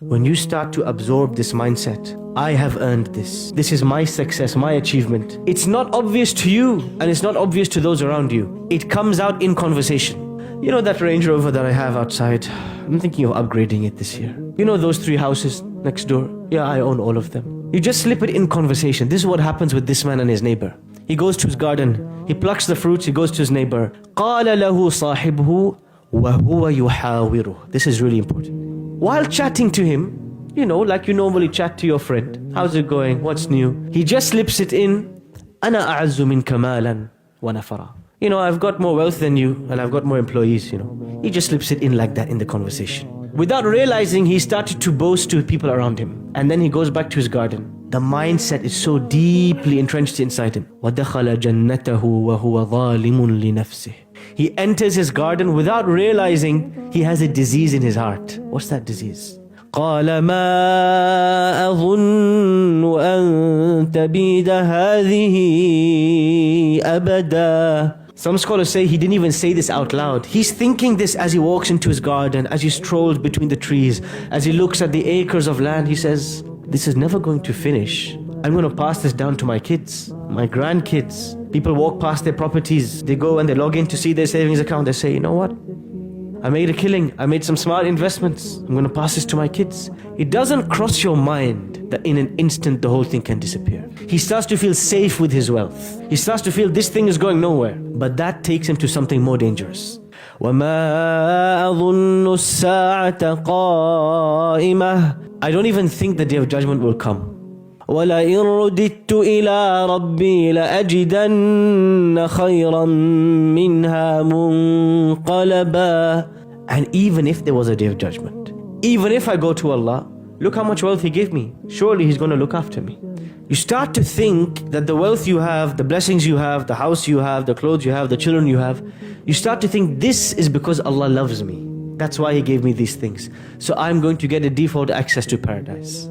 When you start to absorb this mindset, I have earned this. This is my success, my achievement. It's not obvious to you and it's not obvious to those around you. It comes out in conversation. You know that Range Rover that I have outside? I'm thinking of upgrading it this year. You know those 3 houses next door? Yeah, I own all of them. You just slip it in conversation. This is what happens with this man and his neighbor. He goes to his garden. He plucks the fruits. He goes to his neighbor. قَالَ لَهُ صَاحِبُهُ وَهُوَ يُحَاوِرُهُ. This is really important. While chatting to him, you know, like you normally chat to your friend. How's it going? What's new? He just slips it in. أَنَا أَعَزُّ مِنْكَ مَالًا وَنَفَرًا. You know, I've got more wealth than you and I've got more employees, you know. He just slips it in like that in the conversation. Without realizing, he started to boast to people around him. And then he goes back to his garden. The mindset is so deeply entrenched inside him. وَدَخَلَ جَنَّتَهُ وَهُوَ ظَالِمٌ لِنَفْسِهِ. He enters his garden without realizing he has a disease in his heart. What's that disease? قَالَ مَا أَظُنُّ أَن تَبِيدَ هَذِهِ أَبَدًا. Some scholars say he didn't even say this out loud. He's thinking this as he walks into his garden, as he strolls between the trees, as he looks at the acres of land. He says, this is never going to finish. I'm going to pass this down to my kids, my grandkids. People walk past their properties. They go and they log in to see their savings account. They say, you know what? I made a killing. I made some smart investments. I'm going to pass this to my kids. It doesn't cross your mind that in an instant the whole thing can disappear. He starts to feel safe with his wealth. He starts to feel this thing is going nowhere. But that takes him to something more dangerous. وَمَا أَظُنُّ السَّاعَةَ قَائِمَةً. I don't even think the day of judgment will come. وَلَئِن رُدِدتُّ إِلَىٰ رَبِّي لَأَجِدَنَّ خَيْرًا مِّنْهَا مُنْقَلَبًا. And even if there was a day of judgment, even if I go to Allah, look how much wealth He gave me. Surely He's going to look after me. You start to think that the wealth you have, the blessings you have, the house you have, the clothes you have, the children you have, you start to think this is because Allah loves me. That's why He gave me these things. So I'm going to get a default access to paradise.